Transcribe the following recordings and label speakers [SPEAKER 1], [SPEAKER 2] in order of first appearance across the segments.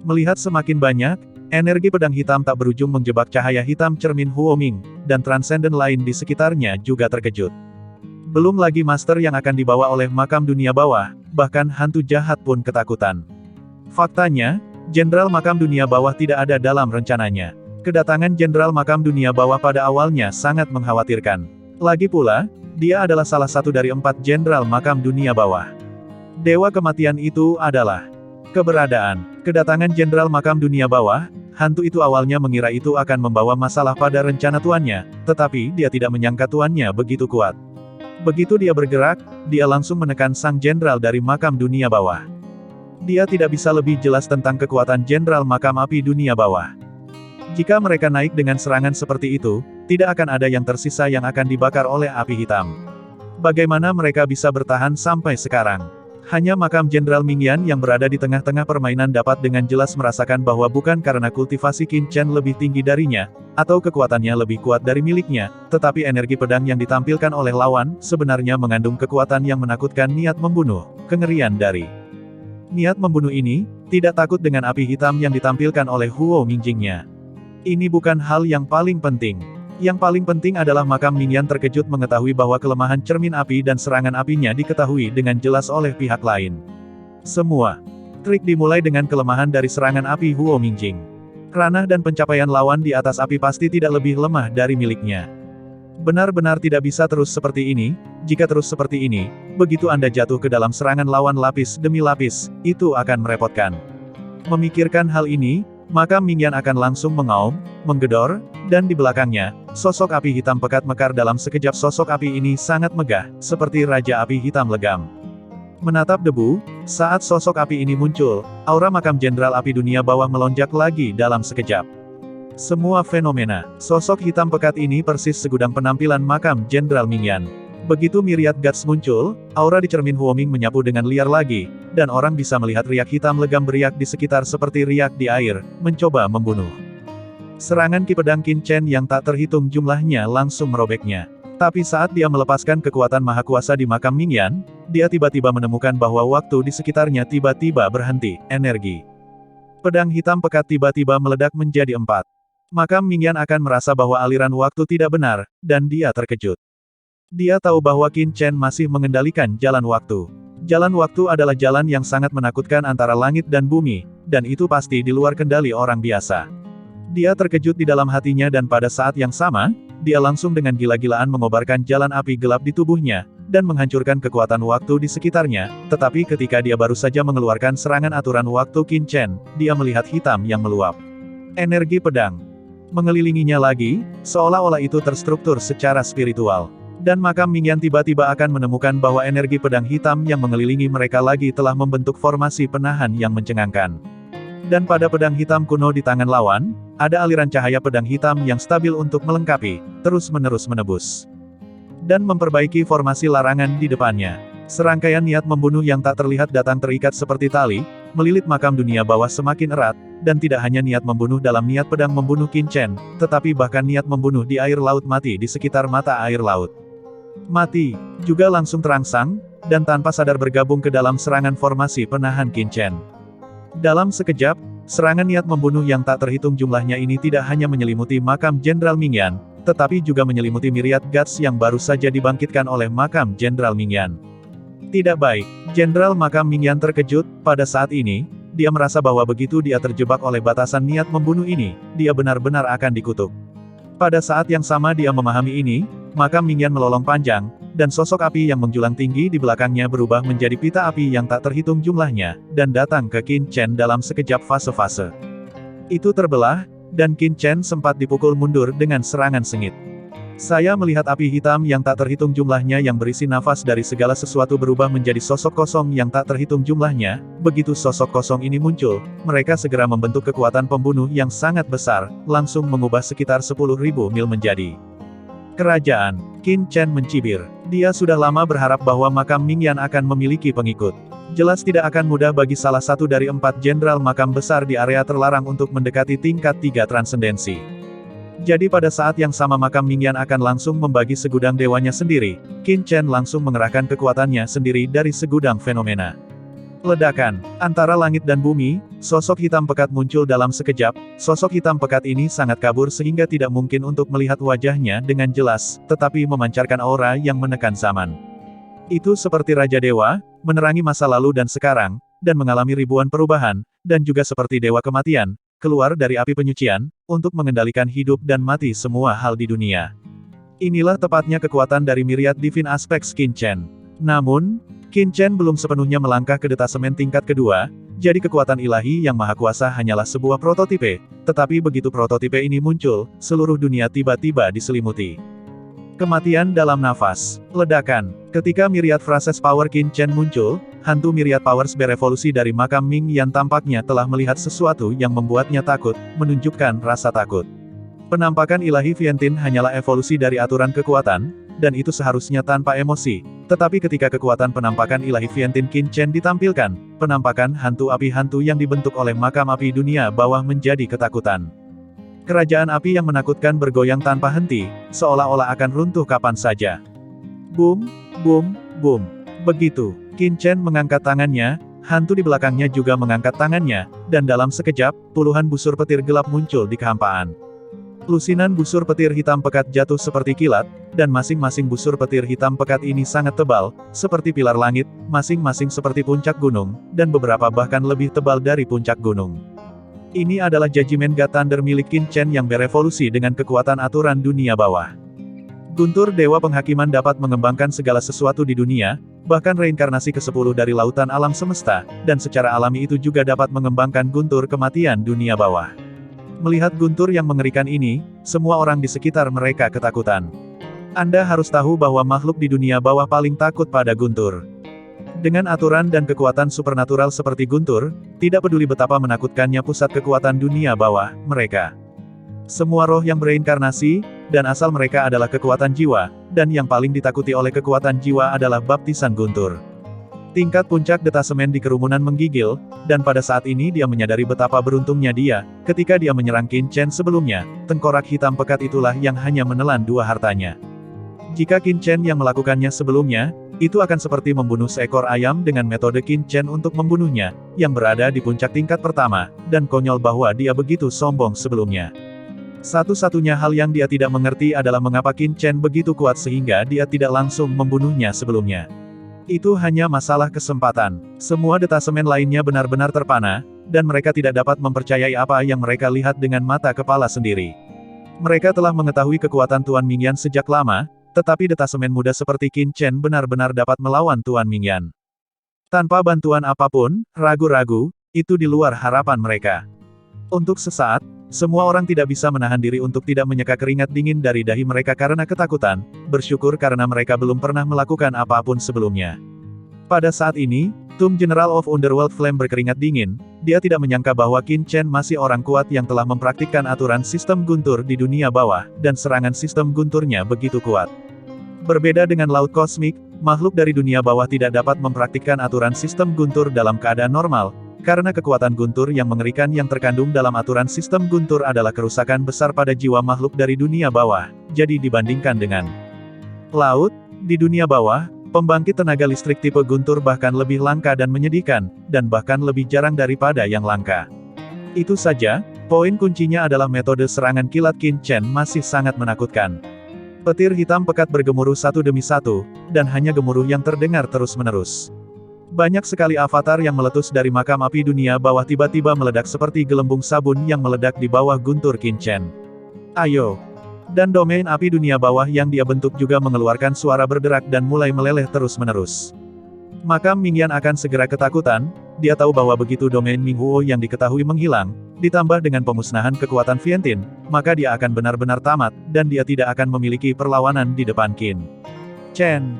[SPEAKER 1] Melihat semakin banyak, energi pedang hitam tak berujung menjebak cahaya hitam cermin Huoming, dan transenden lain di sekitarnya juga terkejut. Belum lagi master yang akan dibawa oleh makam dunia bawah, bahkan hantu jahat pun ketakutan. Faktanya, Jenderal Makam Dunia Bawah tidak ada dalam rencananya. Kedatangan Jenderal Makam Dunia Bawah pada awalnya sangat mengkhawatirkan. Lagi pula, dia adalah salah satu dari 4 Jenderal Makam Dunia Bawah. Dewa kematian itu adalah keberadaan. Kedatangan Jenderal Makam Dunia Bawah, hantu itu awalnya mengira itu akan membawa masalah pada rencana tuannya, tetapi dia tidak menyangka tuannya begitu kuat. Begitu dia bergerak, dia langsung menekan sang jenderal dari Makam Dunia Bawah. Dia tidak bisa lebih jelas tentang kekuatan Jenderal Makam Api Dunia Bawah. Jika mereka naik dengan serangan seperti itu, tidak akan ada yang tersisa yang akan dibakar oleh api hitam. Bagaimana mereka bisa bertahan sampai sekarang? Hanya makam Jenderal Mingyan yang berada di tengah-tengah permainan dapat dengan jelas merasakan bahwa bukan karena kultivasi Qin Chen lebih tinggi darinya, atau kekuatannya lebih kuat dari miliknya, tetapi energi pedang yang ditampilkan oleh lawan, sebenarnya mengandung kekuatan yang menakutkan niat membunuh, kengerian dari niat membunuh ini, tidak takut dengan api hitam yang ditampilkan oleh Huo Mingjingnya. Ini bukan hal yang paling penting. Yang paling penting adalah makam Mingyan terkejut mengetahui bahwa kelemahan cermin api dan serangan apinya diketahui dengan jelas oleh pihak lain. Semua trik dimulai dengan kelemahan dari serangan api Huo Mingjing. Ranah dan pencapaian lawan di atas api pasti tidak lebih lemah dari miliknya. Benar-benar tidak bisa terus seperti ini. Jika terus seperti ini, begitu Anda jatuh ke dalam serangan lawan lapis demi lapis, itu akan merepotkan. Memikirkan hal ini, maka Mingyan akan langsung mengaum, menggedor, dan di belakangnya, sosok api hitam pekat mekar dalam sekejap. Sosok api ini sangat megah, seperti Raja Api Hitam legam. Menatap debu, saat sosok api ini muncul, aura makam Jenderal Api Dunia Bawah melonjak lagi dalam sekejap. Semua fenomena, sosok hitam pekat ini persis segudang penampilan makam Jenderal Mingyan. Begitu Myriad Gods muncul, aura di cermin Huoming menyapu dengan liar lagi, dan orang bisa melihat riak hitam legam beriak di sekitar seperti riak di air, mencoba membunuh. Serangan ki pedang Qin Chen yang tak terhitung jumlahnya langsung merobeknya. Tapi saat dia melepaskan kekuatan maha kuasa di makam Mingyan, dia tiba-tiba menemukan bahwa waktu di sekitarnya tiba-tiba berhenti, energi pedang hitam pekat tiba-tiba meledak menjadi 4. Makam Mingyan akan merasa bahwa aliran waktu tidak benar, dan dia terkejut. Dia tahu bahwa Qin Chen masih mengendalikan jalan waktu. Jalan waktu adalah jalan yang sangat menakutkan antara langit dan bumi, dan itu pasti di luar kendali orang biasa. Dia terkejut di dalam hatinya dan pada saat yang sama, dia langsung dengan gila-gilaan mengobarkan jalan api gelap di tubuhnya, dan menghancurkan kekuatan waktu di sekitarnya, tetapi ketika dia baru saja mengeluarkan serangan aturan waktu Qin Chen, dia melihat hitam yang meluap. Energi pedang mengelilinginya lagi, seolah-olah itu terstruktur secara spiritual. Dan makam Mingyan tiba-tiba akan menemukan bahwa energi pedang hitam yang mengelilingi mereka lagi telah membentuk formasi penahan yang mencengangkan. Dan pada pedang hitam kuno di tangan lawan, ada aliran cahaya pedang hitam yang stabil untuk melengkapi, terus-menerus menebus dan memperbaiki formasi larangan di depannya. Serangkaian niat membunuh yang tak terlihat datang terikat seperti tali, melilit makam dunia bawah semakin erat, dan tidak hanya niat membunuh dalam niat pedang membunuh Qin Chen, tetapi bahkan niat membunuh di air laut mati di sekitar mata air laut mati, juga langsung terangsang, dan tanpa sadar bergabung ke dalam serangan formasi penahan Qin Chen. Dalam sekejap, serangan niat membunuh yang tak terhitung jumlahnya ini tidak hanya menyelimuti makam Jenderal Mingyan, tetapi juga menyelimuti Myriad Gods yang baru saja dibangkitkan oleh makam Jenderal Mingyan. Tidak baik, Jenderal Makam Mingyan terkejut. Pada saat ini, dia merasa bahwa begitu dia terjebak oleh batasan niat membunuh ini, dia benar-benar akan dikutuk. Pada saat yang sama dia memahami ini, makam Mingyan melolong panjang, dan sosok api yang menjulang tinggi di belakangnya berubah menjadi pita api yang tak terhitung jumlahnya, dan datang ke Qin Chen dalam sekejap fase-fase. Itu terbelah, dan Qin Chen sempat dipukul mundur dengan serangan sengit. Saya melihat api hitam yang tak terhitung jumlahnya yang berisi nafas dari segala sesuatu berubah menjadi sosok kosong yang tak terhitung jumlahnya. Begitu sosok kosong ini muncul, mereka segera membentuk kekuatan pembunuh yang sangat besar, langsung mengubah sekitar 10.000 mil menjadi kerajaan. Qin Chen mencibir. Dia sudah lama berharap bahwa makam Mingyan akan memiliki pengikut. Jelas tidak akan mudah bagi salah satu dari 4 jenderal makam besar di area terlarang untuk mendekati tingkat 3 transendensi. Jadi pada saat yang sama makam Mingyan akan langsung membagi segudang dewanya sendiri, Qin Chen langsung mengerahkan kekuatannya sendiri dari segudang fenomena. Ledakan. Antara langit dan bumi, sosok hitam pekat muncul dalam sekejap. Sosok hitam pekat ini sangat kabur sehingga tidak mungkin untuk melihat wajahnya dengan jelas, tetapi memancarkan aura yang menekan zaman. Itu seperti Raja Dewa, menerangi masa lalu dan sekarang, dan mengalami ribuan perubahan, dan juga seperti Dewa Kematian, keluar dari api penyucian, untuk mengendalikan hidup dan mati semua hal di dunia. Inilah tepatnya kekuatan dari Myriad Divine Aspects Qin Chen. Namun, Qin Chen belum sepenuhnya melangkah ke detasemen tingkat kedua, jadi kekuatan ilahi yang maha kuasa hanyalah sebuah prototipe, tetapi begitu prototipe ini muncul, seluruh dunia tiba-tiba diselimuti. Kematian dalam nafas. Ledakan. Ketika Myriad Phrases Power Qin Chen muncul, hantu Myriad Powers berevolusi dari makam Ming Yan tampaknya telah melihat sesuatu yang membuatnya takut, menunjukkan rasa takut. Penampakan ilahi Vientiane hanyalah evolusi dari aturan kekuatan, dan itu seharusnya tanpa emosi. Tetapi ketika kekuatan penampakan ilahi Vientiane Qin Chen ditampilkan, penampakan hantu api hantu yang dibentuk oleh makam api dunia bawah menjadi ketakutan. Kerajaan api yang menakutkan bergoyang tanpa henti, seolah-olah akan runtuh kapan saja. Boom, boom, boom. Begitu, Qin Chen mengangkat tangannya, hantu di belakangnya juga mengangkat tangannya, dan dalam sekejap, puluhan busur petir gelap muncul di kehampaan. Lusinan busur petir hitam pekat jatuh seperti kilat, dan masing-masing busur petir hitam pekat ini sangat tebal, seperti pilar langit, masing-masing seperti puncak gunung, dan beberapa bahkan lebih tebal dari puncak gunung. Ini adalah Judgment God Thunder milik Qin Chen yang berevolusi dengan kekuatan aturan dunia bawah. Guntur Dewa Penghakiman dapat mengembangkan segala sesuatu di dunia, bahkan reinkarnasi ke-10 dari lautan alam semesta, dan secara alami itu juga dapat mengembangkan guntur kematian dunia bawah. Melihat guntur yang mengerikan ini, semua orang di sekitar mereka ketakutan. Anda harus tahu bahwa makhluk di dunia bawah paling takut pada guntur. Dengan aturan dan kekuatan supernatural seperti guntur, tidak peduli betapa menakutkannya pusat kekuatan dunia bawah, mereka. Semua roh yang bereinkarnasi, dan asal mereka adalah kekuatan jiwa, dan yang paling ditakuti oleh kekuatan jiwa adalah baptisan guntur. Tingkat puncak detasemen di kerumunan menggigil, dan pada saat ini dia menyadari betapa beruntungnya dia, ketika dia menyerang Qin Chen sebelumnya, tengkorak hitam pekat itulah yang hanya menelan dua hartanya. Jika Qin Chen yang melakukannya sebelumnya, itu akan seperti membunuh seekor ayam dengan metode Qin Chen untuk membunuhnya, yang berada di puncak tingkat pertama, dan konyol bahwa dia begitu sombong sebelumnya. Satu-satunya hal yang dia tidak mengerti adalah mengapa Qin Chen begitu kuat sehingga dia tidak langsung membunuhnya sebelumnya. Itu hanya masalah kesempatan. Semua detasemen lainnya benar-benar terpana, dan mereka tidak dapat mempercayai apa yang mereka lihat dengan mata kepala sendiri. Mereka telah mengetahui kekuatan Tuan Mingyan sejak lama, tetapi detasemen muda seperti Qin Chen benar-benar dapat melawan Tuan Mingyan. Tanpa bantuan apapun, ragu-ragu, itu di luar harapan mereka. Untuk sesaat, semua orang tidak bisa menahan diri untuk tidak menyeka keringat dingin dari dahi mereka karena ketakutan, bersyukur karena mereka belum pernah melakukan apapun sebelumnya. Pada saat ini, Tum General of Underworld Flame berkeringat dingin, dia tidak menyangka bahwa Qin Chen masih orang kuat yang telah mempraktikkan aturan sistem guntur di dunia bawah, dan serangan sistem gunturnya begitu kuat. Berbeda dengan Laut Kosmik, makhluk dari dunia bawah tidak dapat mempraktikkan aturan sistem guntur dalam keadaan normal, karena kekuatan guntur yang mengerikan yang terkandung dalam aturan sistem guntur adalah kerusakan besar pada jiwa makhluk dari dunia bawah, jadi dibandingkan dengan laut, di dunia bawah, pembangkit tenaga listrik tipe guntur bahkan lebih langka dan menyedihkan, dan bahkan lebih jarang daripada yang langka. Itu saja, poin kuncinya adalah metode serangan kilat Qin Chen masih sangat menakutkan. Petir hitam pekat bergemuruh satu demi satu, dan hanya gemuruh yang terdengar terus-menerus. Banyak sekali avatar yang meletus dari makam api dunia bawah tiba-tiba meledak seperti gelembung sabun yang meledak di bawah guntur Qin Chen. Ayo! Dan domain api dunia bawah yang dia bentuk juga mengeluarkan suara berderak dan mulai meleleh terus-menerus. Makam Mingyan akan segera ketakutan, dia tahu bahwa begitu domain Minghuo yang diketahui menghilang, ditambah dengan pemusnahan kekuatan Vientiane, maka dia akan benar-benar tamat, dan dia tidak akan memiliki perlawanan di depan Qin Chen.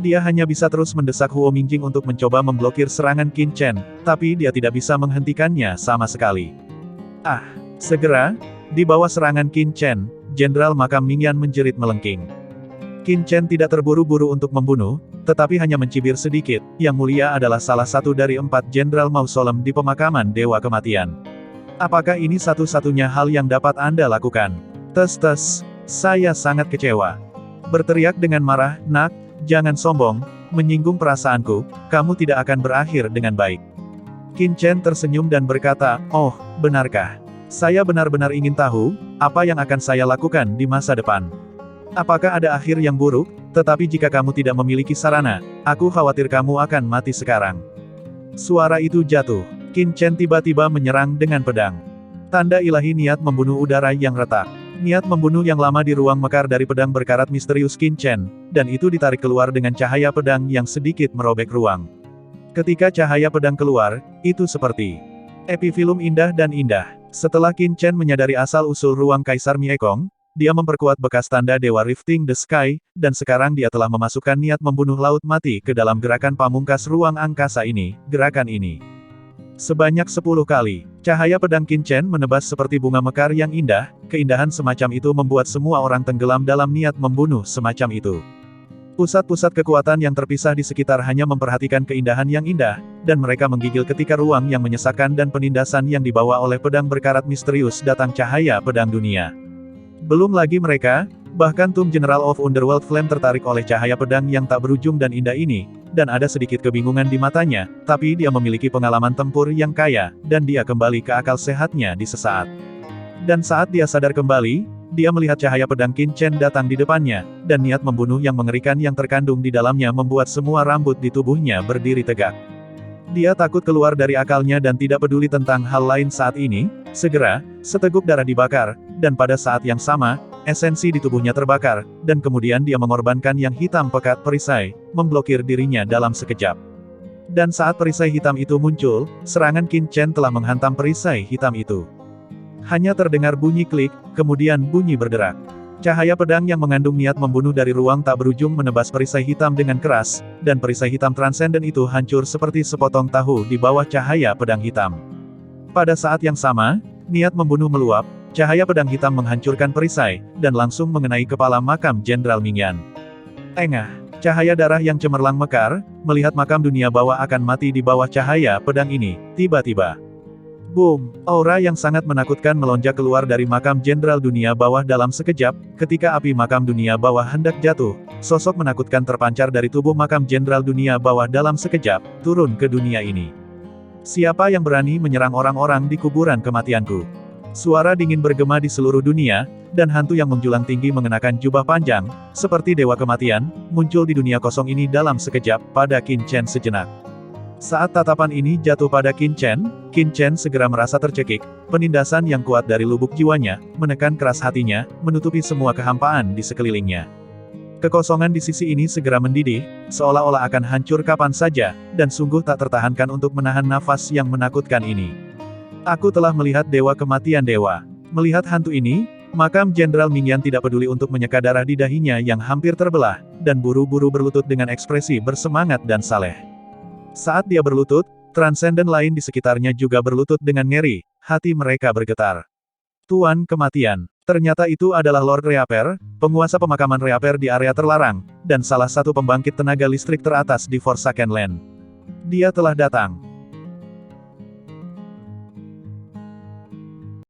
[SPEAKER 1] Dia hanya bisa terus mendesak Huo Mingjing untuk mencoba memblokir serangan Qin Chen, tapi dia tidak bisa menghentikannya sama sekali. Segera, di bawah serangan Qin Chen, Jenderal Makam Mingyan menjerit melengking. Qin Chen tidak terburu-buru untuk membunuh, tetapi hanya mencibir sedikit. Yang Mulia adalah salah satu dari 4 Jenderal Mausolem di pemakaman Dewa Kematian. Apakah ini satu-satunya hal yang dapat Anda lakukan? Tes, saya sangat kecewa. Berteriak dengan marah, Nak, jangan sombong, menyinggung perasaanku, kamu tidak akan berakhir dengan baik. Qin Chen tersenyum dan berkata, oh, benarkah? Saya benar-benar ingin tahu, apa yang akan saya lakukan di masa depan. Apakah ada akhir yang buruk, tetapi jika kamu tidak memiliki sarana, aku khawatir kamu akan mati sekarang. Suara itu jatuh. Qin Chen tiba-tiba menyerang dengan pedang. Tanda ilahi niat membunuh udara yang retak. Niat membunuh yang lama di ruang mekar dari pedang berkarat misterius Qin Chen, dan itu ditarik keluar dengan cahaya pedang yang sedikit merobek ruang. Ketika cahaya pedang keluar, itu seperti epifilum indah dan indah. Setelah Qin Chen menyadari asal-usul ruang Kaisar Miekong, dia memperkuat bekas tanda Dewa Rifting the Sky, dan sekarang dia telah memasukkan niat membunuh laut mati ke dalam gerakan pamungkas ruang angkasa ini, gerakan ini. Sebanyak 10 kali, cahaya pedang Qin Chen menebas seperti bunga mekar yang indah, keindahan semacam itu membuat semua orang tenggelam dalam niat membunuh semacam itu. Pusat-pusat kekuatan yang terpisah di sekitar hanya memperhatikan keindahan yang indah, dan mereka menggigil ketika ruang yang menyesakkan dan penindasan yang dibawa oleh pedang berkarat misterius datang cahaya pedang dunia. Belum lagi mereka, bahkan Tum General of Underworld Flame tertarik oleh cahaya pedang yang tak berujung dan indah ini, dan ada sedikit kebingungan di matanya, tapi dia memiliki pengalaman tempur yang kaya, dan dia kembali ke akal sehatnya di sesaat. Dan saat dia sadar kembali, dia melihat cahaya pedang Qin Chen datang di depannya, dan niat membunuh yang mengerikan yang terkandung di dalamnya membuat semua rambut di tubuhnya berdiri tegak. Dia takut keluar dari akalnya dan tidak peduli tentang hal lain saat ini. Segera, seteguk darah dibakar, dan pada saat yang sama, esensi di tubuhnya terbakar, dan kemudian dia mengorbankan yang hitam pekat perisai, memblokir dirinya dalam sekejap. Dan saat perisai hitam itu muncul, serangan Qin Chen telah menghantam perisai hitam itu. Hanya terdengar bunyi klik, kemudian bunyi berderak. Cahaya pedang yang mengandung niat membunuh dari ruang tak berujung menebas perisai hitam dengan keras, dan perisai hitam transenden itu hancur seperti sepotong tahu di bawah cahaya pedang hitam. Pada saat yang sama, niat membunuh meluap, cahaya pedang hitam menghancurkan perisai, dan langsung mengenai kepala makam Jenderal Mingyan. Engah, cahaya darah yang cemerlang mekar, melihat makam dunia bawah akan mati di bawah cahaya pedang ini, tiba-tiba. Boom! Aura yang sangat menakutkan melonjak keluar dari makam Jenderal Dunia Bawah dalam sekejap, ketika api makam dunia bawah hendak jatuh, sosok menakutkan terpancar dari tubuh makam Jenderal Dunia Bawah dalam sekejap, turun ke dunia ini. Siapa yang berani menyerang orang-orang di kuburan kematianku? Suara dingin bergema di seluruh dunia, dan hantu yang menjulang tinggi mengenakan jubah panjang, seperti dewa kematian, muncul di dunia kosong ini dalam sekejap, pada Qin Chen sejenak. Saat tatapan ini jatuh pada Qin Chen segera merasa tercekik, penindasan yang kuat dari lubuk jiwanya, menekan keras hatinya, menutupi semua kehampaan di sekelilingnya. Kekosongan di sisi ini segera mendidih, seolah-olah akan hancur kapan saja, dan sungguh tak tertahankan untuk menahan nafas yang menakutkan ini. Aku telah melihat dewa kematian dewa. Melihat hantu ini, makam Jenderal Mingyan tidak peduli untuk menyeka darah di dahinya yang hampir terbelah, dan buru-buru berlutut dengan ekspresi bersemangat dan saleh. Saat dia berlutut, transenden lain di sekitarnya juga berlutut dengan ngeri, hati mereka bergetar. Tuan kematian. Ternyata itu adalah Lord Reaper, penguasa pemakaman Reaper di area terlarang, dan salah satu pembangkit tenaga listrik teratas di Forsaken Land. Dia telah datang.